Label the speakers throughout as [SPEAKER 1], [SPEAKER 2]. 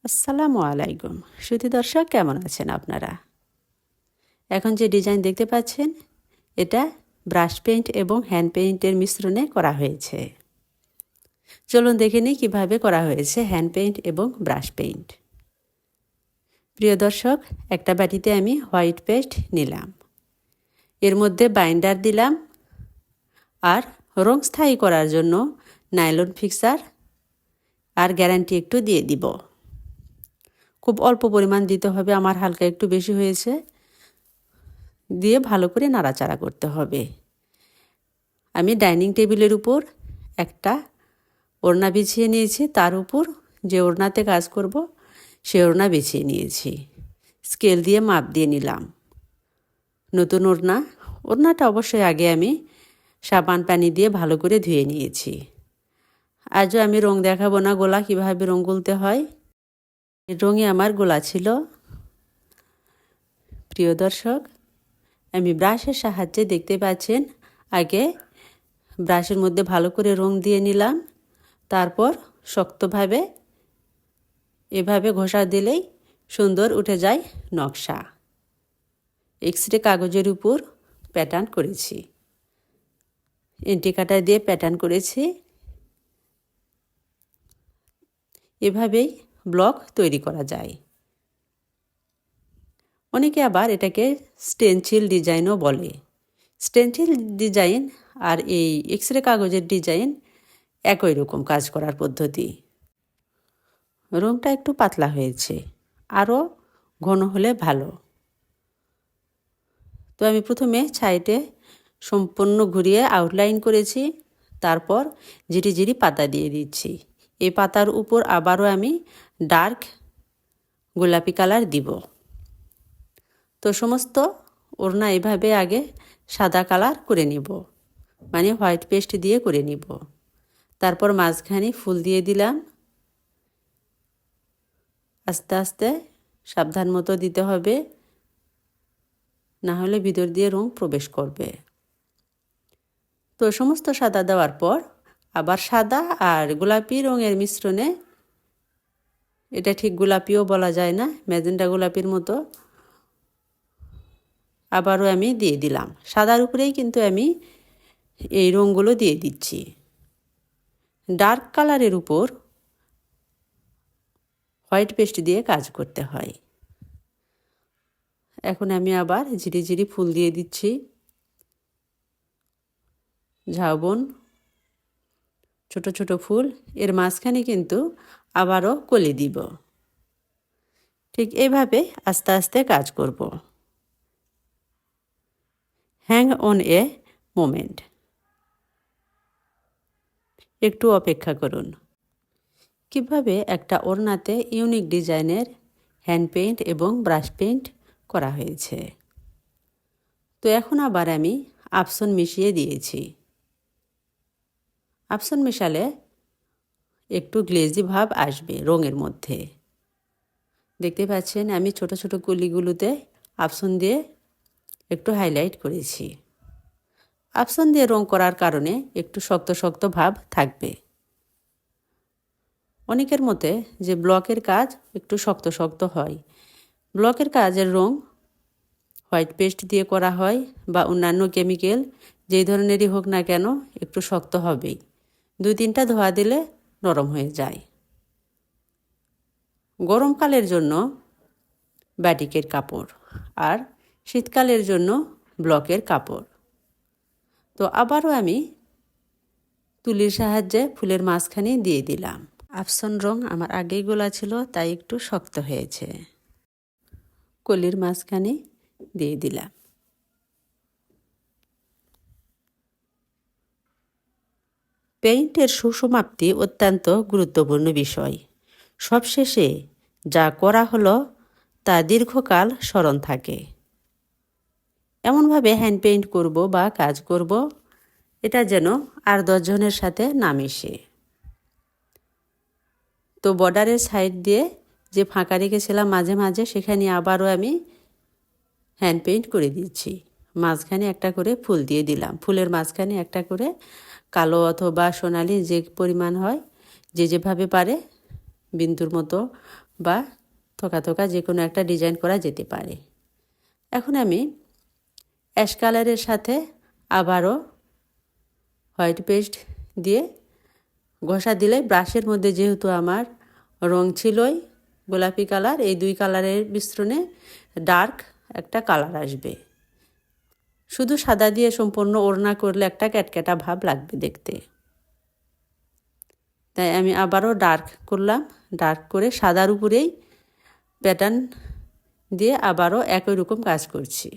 [SPEAKER 1] আসসালামু আলাইকুম। সুধী দর্শক, কেমন আছেন আপনারা? এখন যে ডিজাইন দেখতে পাচ্ছেন, এটা ব্রাশ পেইন্ট এবং হ্যান্ড পেইন্টের মিশ্রণে করা হয়েছে। চলুন দেখে নিই কীভাবে করা হয়েছে হ্যান্ড পেইন্ট এবং ব্রাশ পেইন্ট। প্রিয় দর্শক, একটা বাটিতে আমি হোয়াইট পেস্ট নিলাম, এর মধ্যে বাইন্ডার দিলাম, আর রং স্থায়ী করার জন্য নাইলন ফিক্সার আর গ্যারান্টি একটু দিয়ে দিব। খুব অল্প পরিমাণ দিতে হবে, আমার হালকা একটু বেশি হয়েছে। দিয়ে ভালো করে নাড়াচাড়া করতে হবে। আমি ডাইনিং টেবিলের উপর একটা ওড়না বিছিয়ে নিয়েছি, তার উপর যে ওড়নাতে কাজ করব সে ওড়না বিছিয়ে নিয়েছি। স্কেল দিয়ে মাপ দিয়ে নিলাম। নতুন ওড়নাটা অবশ্যই আগে আমি সাবান পানি দিয়ে ভালো করে ধুয়ে নিয়েছি। আজও আমি রং দেখাবো না গোলা কীভাবে রং গুলতে হয়, রঙে আমার গোলা ছিল। প্রিয় দর্শক, আমি ব্রাশের সাহায্যে দেখতে পাচ্ছেন আগে ব্রাশের মধ্যে ভালো করে রং দিয়ে নিলাম, তারপর শক্তভাবে এভাবে ঘষা দিলেই সুন্দর উঠে যায় নকশা। এক্সরে কাগজের উপর প্যাটার্ন করেছি, এন্টি কাটার দিয়ে প্যাটার্ন করেছি। এভাবেই ব্লক তৈরি করা যায়। অনেকে আবার এটাকে স্টেনসিল ডিজাইনও বলে। স্টেনসিল ডিজাইন আর এই এক্সরে কাগজের ডিজাইন একই রকম কাজ করার পদ্ধতি। রংটা একটু পাতলা হয়েছে, আরও ঘন হলে ভালো। তো আমি প্রথমে সাইডে সম্পূর্ণ ঘুরিয়ে আউটলাইন করেছি, তারপর জিরি জিরি পাতা দিয়ে দিচ্ছি। এই পাতার উপর আবারও আমি ডার্ক গোলাপি কালার দিব। তো সমস্ত ওড়না এভাবে আগে সাদা কালার করে নিব, মানে হোয়াইট পেস্ট দিয়ে করে নিব। তারপর মাঝখানে ফুল দিয়ে দিলাম। আস্তে আস্তে সাবধান মতো দিতে হবে, না হলে ভিতর দিয়ে রং প্রবেশ করবে। তো সমস্ত সাদা দেওয়ার পর আবার সাদা আর গোলাপি রঙের মিশ্রণে, এটা ঠিক গোলাপিও বলা যায় না, ম্যাজেন্টা গোলাপির মতো, আবারও আমি দিয়ে দিলাম। সাদার উপরেই কিন্তু আমি এই রঙগুলো দিয়ে দিচ্ছি। ডার্ক কালারের উপর হোয়াইট পেস্ট দিয়ে কাজ করতে হয়। এখন আমি আবার ঝিরি ঝিরি ফুল দিয়ে দিচ্ছি, ঝাউবন ছোট ছোট ফুল। এর মাঝখানে কিন্তু আবারও কলি দিব। ঠিক এইভাবে আস্তে আস্তে কাজ করব। হ্যাং অন এ মোমেন্ট, একটু অপেক্ষা করুন। কিভাবে একটা ওড়নাতে ইউনিক ডিজাইনের হ্যান্ড পেইন্ট এবং ব্রাশ পেইন্ট করা হয়েছে। তো এখন আবার আমি আপসন মিশিয়ে দিয়েছি। আপসন মেশালে একটু গ্লেজি ভাব আসবে রঙের মধ্যে। দেখতে পাচ্ছেন আমি ছোট ছোট কলিগুলোতে আপসন দিয়ে একটু হাইলাইট করেছি। আপসন দিয়ে রং করার কারণে একটু শক্ত শক্ত ভাব থাকবে। অনেকের মতে যে ব্লকের কাজ একটু শক্ত শক্ত হয়। ব্লকের কাজের রং হোয়াইট পেস্ট দিয়ে করা হয় বা অন্যান্য কেমিক্যাল যেই ধরনেরই হোক না কেন একটু শক্ত হবেই। 2-3টা ধোয়া দিলে নরম হয়ে যায়। গরমকালের জন্য বাটিকের কাপড় আর শীতকালের জন্য ব্লকের কাপড়। তো আবারও আমি তুলির সাহায্যে ফুলের মাঝখানে দিয়ে দিলাম। আপসন রং আমার আগেই গোলা ছিল, তাই একটু শক্ত হয়েছে। কলির মাঝখানে দিয়ে দিলাম। পেইন্টের সুসমাপ্তি অত্যন্ত গুরুত্বপূর্ণ বিষয়। সবশেষে যা করা হলো তা দীর্ঘকাল স্মরণ থাকে। এমনভাবে হ্যান্ড পেইন্ট করব বা কাজ করব এটা যেন আর 10 জনের সাথে না মিশে। তো বর্ডারের সাইড দিয়ে যে ফাঁকা রেখেছিলাম মাঝে মাঝে, সেখানে আবারও আমি হ্যান্ড পেইন্ট করে দিচ্ছি। মাঝখানে একটা করে ফুল দিয়ে দিলাম। ফুলের মাঝখানে একটা করে কালো অথবা সোনালি যে পরিমাণ হয়, যে যেভাবে পারে বিন্দুর মতো বা থোকা থোকা যে কোনো একটা ডিজাইন করা যেতে পারে। এখন আমি অ্যাশ কালারের সাথে আবারও হোয়াইট পেস্ট দিয়ে ঘষা দিলে ব্রাশের মধ্যে যেহেতু আমার রং ছিলই গোলাপি কালার, এই দুই কালারের মিশ্রণে ডার্ক একটা কালার আসবে। শুধু সাদা দিয়ে সম্পূর্ণ ওড়না করলে একটা ক্যাটক্যাটা ভাব লাগবে দেখতে। তাই আমি আবারও ডার্ক করলাম, ডার্ক করে সাদার উপরেই প্যাটার্ন দিয়ে আবারও একই রকম কাজ করছি।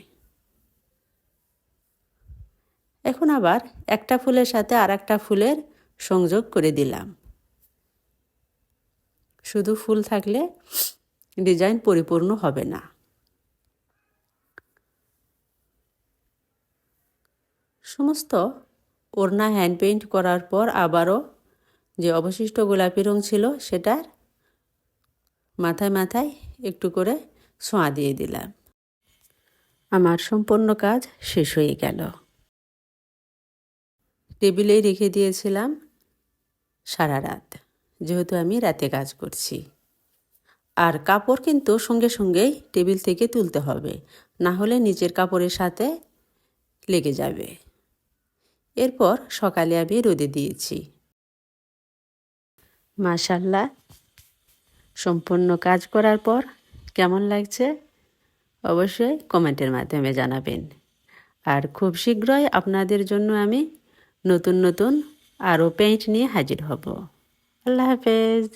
[SPEAKER 1] এখন আবার একটা ফুলের সাথে আর একটা ফুলের সংযোগ করে দিলাম। শুধু ফুল থাকলে ডিজাইন পরিপূর্ণ হবে না। সমস্ত ওড়না হ্যান্ড পেইন্ট করার পর আবারও যে অবশিষ্ট গোলাপি রং ছিল সেটার মাথায় মাথায় একটু করে ছোঁয়া দিয়ে দিলাম। আমার সম্পূর্ণ কাজ শেষ হয়ে গেল। টেবিলেই রেখে দিয়েছিলাম সারা রাত, যেহেতু আমি রাতে কাজ করছি। আর কাপড় কিন্তু সঙ্গে সঙ্গেই টেবিল থেকে তুলতে হবে, না হলে নিচের কাপড়ের সাথে লেগে যাবে। এরপর সকালে আমি রোদে দিয়েছি। মাশাআল্লাহ, সম্পূর্ণ কাজ করার পর কেমন লাগছে অবশ্যই কমেন্টের মাধ্যমে জানাবেন। আর খুব শীঘ্রই আপনাদের জন্য আমি নতুন নতুন আরও পেইন্ট নিয়ে হাজির হব। আল্লাহ হাফেজ।